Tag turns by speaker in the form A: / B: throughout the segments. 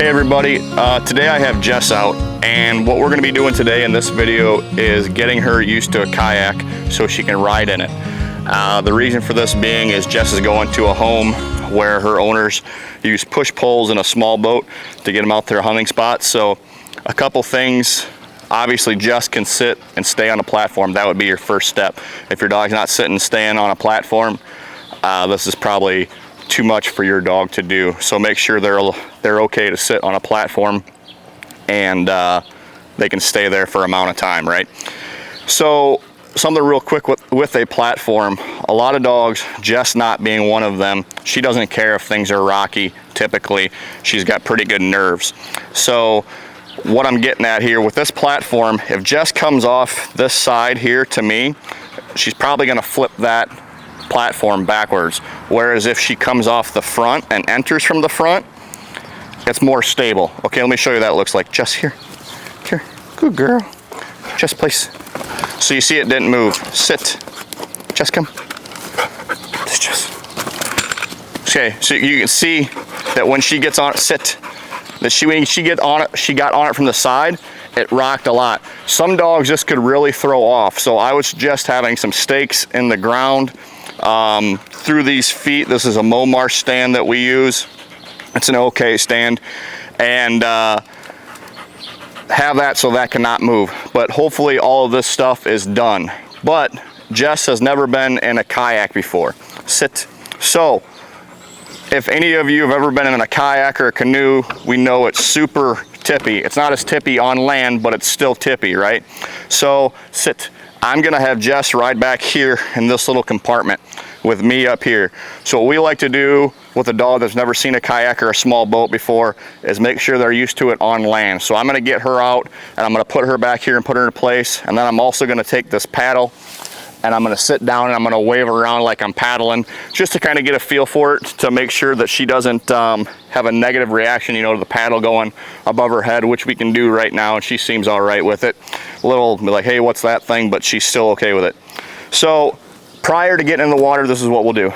A: Hey everybody, today I have Jess out, and what we're going to be doing today in this video is getting her used to a kayak so she can ride in it. The reason for this being is Jess is going to a home where her owners use push poles in a small boat to get them out their hunting spots. So a couple things, obviously Jess can sit and stay on a platform. That would be your first step. If your dog's not sitting and staying on a platform, this is probably too much for your dog to do. So make sure they're okay to sit on a platform and they can stay there for an amount of time, right? So something real quick with a platform, a lot of dogs, Jess not being one of them, she doesn't care if things are rocky. Typically she's got pretty good nerves. So what I'm getting at here with this platform, if Jess comes off this side here to me, she's probably going to flip that platform backwards, whereas if she comes off the front and enters from the front, it's more stable. Okay, let me show you what that looks like. Just here, good girl. Just place. So you see it didn't move. Sit. Just come. Just. Okay, so you can see that when she gets on it, sit. That when she got on it from the side, it rocked a lot. Some dogs this could really throw off, so I would suggest having some stakes in the ground through these feet. This is a Momar stand that we use. It's an okay stand, and have that so that cannot move. But hopefully all of this stuff is done. But Jess has never been in a kayak before. Sit. So if any of you have ever been in a kayak or a canoe, we know it's super tippy. It's not as tippy on land, but it's still tippy, right? So sit. I'm gonna have Jess ride back here in this little compartment with me up here. So what we like to do with a dog that's never seen a kayak or a small boat before is make sure they're used to it on land. So I'm gonna get her out and I'm gonna put her back here and put her in place. And then I'm also gonna take this paddle and I'm gonna sit down and I'm gonna wave around like I'm paddling, just to kind of get a feel for it, to make sure that she doesn't have a negative reaction, you know, to the paddle going above her head, which we can do right now, and she seems all right with it. A little be like, hey, what's that thing? But she's still okay with it. So prior to getting in the water, this is what we'll do.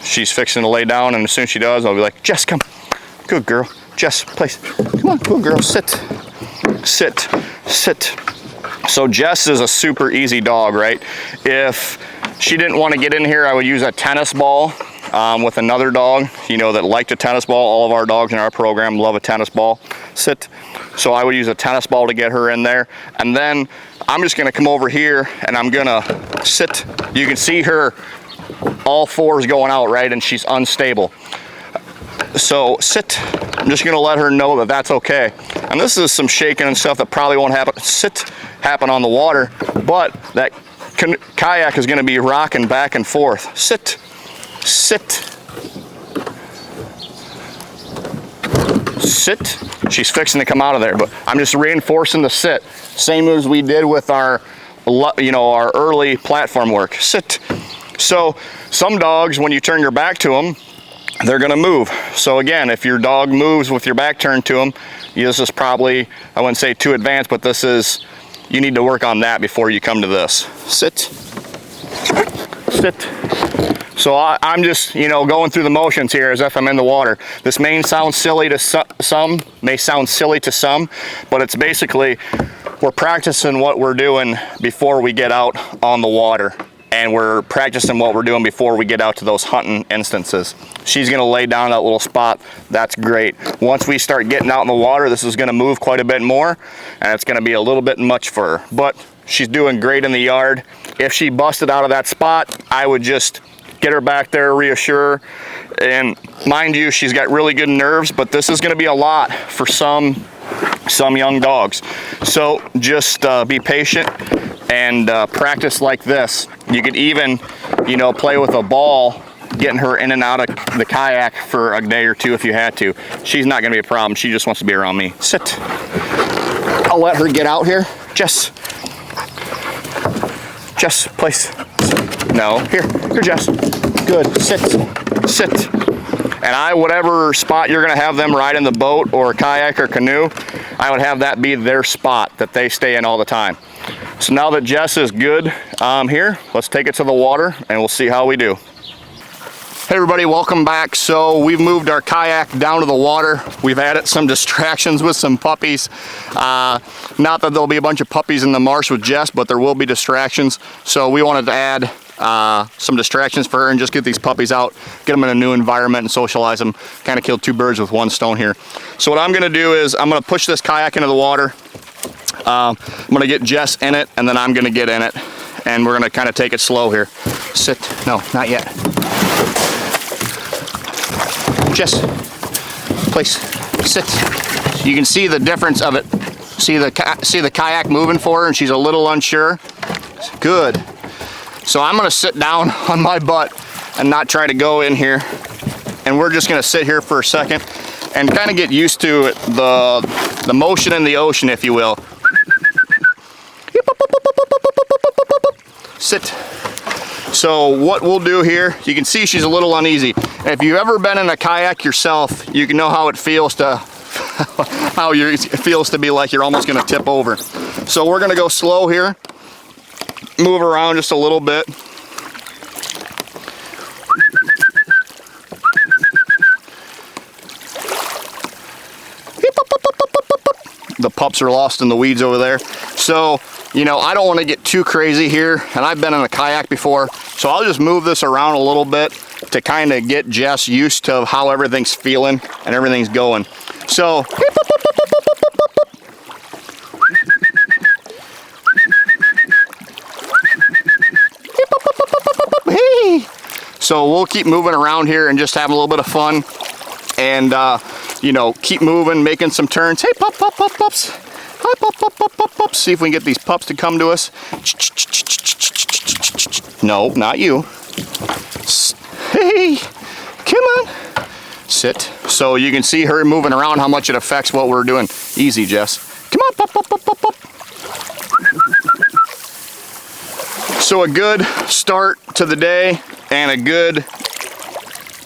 A: She's fixing to lay down, and as soon as she does, I'll be like, Jess, come. Good girl. Jess, place. Come on, good girl, sit. Sit, sit. So Jess is a super easy dog, right? If she didn't want to get in here, I would use a tennis ball with another dog, you know, that liked a tennis ball. All of our dogs in our program love a tennis ball. Sit. So I would use a tennis ball to get her in there. And then I'm just gonna come over here and I'm gonna sit. You can see her all fours going out, right? And she's unstable. So sit. I'm just gonna let her know that that's okay. And this is some shaking and stuff that probably won't happen on the water, but that kayak is gonna be rocking back and forth. Sit, sit, sit. She's fixing to come out of there, but I'm just reinforcing the sit. Same as we did with our, you know, our early platform work. Sit. So some dogs, when you turn your back to them, they're gonna move. So again, if your dog moves with your back turned to them, this is probably, I wouldn't say too advanced, but this is, you need to work on that before you come to this. Sit, sit. So I'm just, you know, going through the motions here as if I'm in the water. This may sound silly to some, but it's basically, we're practicing what we're doing before we get out on the water. And we're practicing what we're doing before we get out to those hunting instances. She's gonna lay down that little spot. That's great. Once we start getting out in the water, this is gonna move quite a bit more, and it's gonna be a little bit much for her. But she's doing great in the yard. If she busted out of that spot, I would just get her back there, reassure her. And mind you, she's got really good nerves, but this is gonna be a lot for some young dogs. So just be patient and practice like this. You could even, you know, play with a ball, getting her in and out of the kayak for a day or two if you had to. She's not gonna be a problem. She just wants to be around me. Sit. I'll let her get out here. Jess, place. No, here, Jess. Good, sit, sit. And whatever spot you're gonna have them ride in the boat or kayak or canoe, I would have that be their spot that they stay in all the time. So now that Jess is good here, let's take it to the water and we'll see how we do. Hey everybody, welcome back. So we've moved our kayak down to the water. We've added some distractions with some puppies. Not that there'll be a bunch of puppies in the marsh with Jess, but there will be distractions. So we wanted to add some distractions for her and just get these puppies out, get them in a new environment and socialize them. Kind of kill two birds with one stone here. So what I'm gonna do is I'm gonna push this kayak into the water. I'm gonna get Jess in it and then I'm gonna get in it. And we're gonna kind of take it slow here. Sit, no, not yet. Jess, place, sit. You can see the difference of it. See the kayak moving for her and she's a little unsure. Good. So I'm gonna sit down on my butt and not try to go in here. And we're just gonna sit here for a second and kind of get used to the motion in the ocean, if you will. Sit. So what we'll do here, you can see she's a little uneasy. If you've ever been in a kayak yourself, you can know how it feels to it feels to be like you're almost gonna tip over. So we're gonna go slow here, move around just a little bit. The pups are lost in the weeds over there. So, you know, I don't want to get too crazy here, and I've been in a kayak before, so I'll just move this around a little bit to kind of get Jess used to how everything's feeling and everything's going. So, so we'll keep moving around here and just have a little bit of fun, and you know, keep moving, making some turns. Hey, pups. Hi, pups. See if we can get these pups to come to us. No, not you. Hey, come on. Sit. So you can see her moving around, how much it affects what we're doing. Easy, Jess. Come on, pup. So a good start to the day and a good,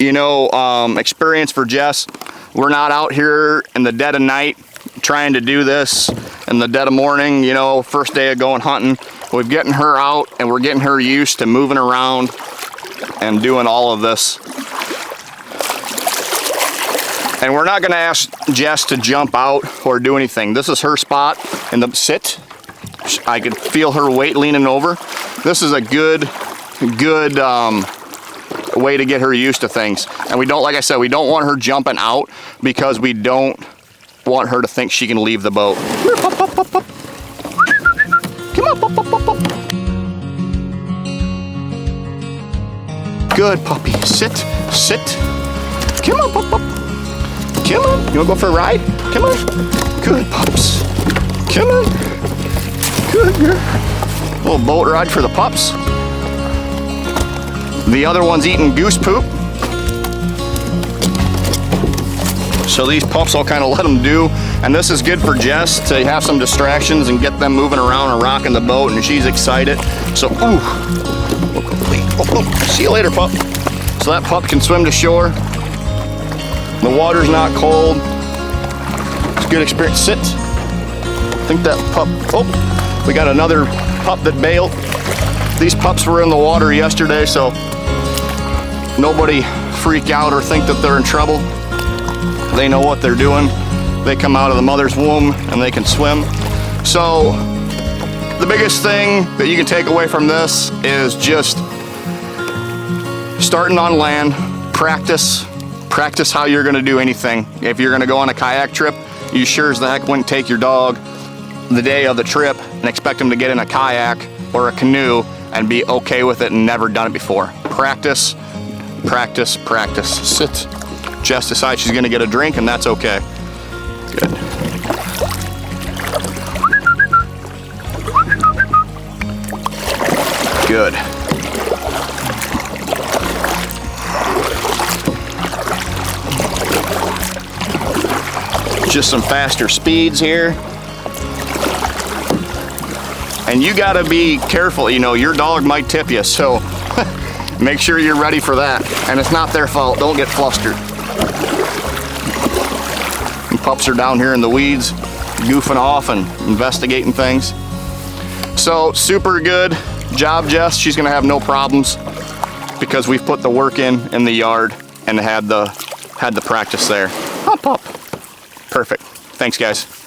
A: you know, experience for Jess. We're not out here in the dead of night trying to do this in the dead of morning, you know, first day of going hunting. We're getting her out and we're getting her used to moving around and doing all of this. And we're not gonna ask Jess to jump out or do anything. This is her spot in the sit. I could feel her weight leaning over. This is a good way to get her used to things. And we don't, like I said, we don't want her jumping out because we don't want her to think she can leave the boat. Come on, pup. Good puppy. Sit. Come on, pup. Come on. You wanna go for a ride? Come on. Good pups. Come on. Good girl. Little boat ride for the pups. The other one's eating goose poop. So these pups, I'll kind of let them do. And this is good for Jess to have some distractions and get them moving around and rocking the boat, and she's excited. So, ooh. See you later, pup. So that pup can swim to shore. The water's not cold. It's a good experience. Sit. I think that pup, oh, we got another pup that bailed. These pups were in the water yesterday, so nobody freak out or think that they're in trouble. They know what they're doing. They come out of the mother's womb and they can swim. So the biggest thing that you can take away from this is just starting on land, practice how you're gonna do anything. If you're gonna go on a kayak trip, you sure as the heck wouldn't take your dog the day of the trip and expect him to get in a kayak or a canoe and be okay with it and never done it before. Practice. Sit. Jess decides she's gonna get a drink and that's okay. Good. Good. Just some faster speeds here. And you gotta be careful, you know, your dog might tip you, so make sure you're ready for that. And it's not their fault, don't get flustered. And pups are down here in the weeds, goofing off and investigating things. So super good job, Jess. She's gonna have no problems. because we've put the work in the yard and had the practice there. Hop, hop. Perfect. Thanks, guys.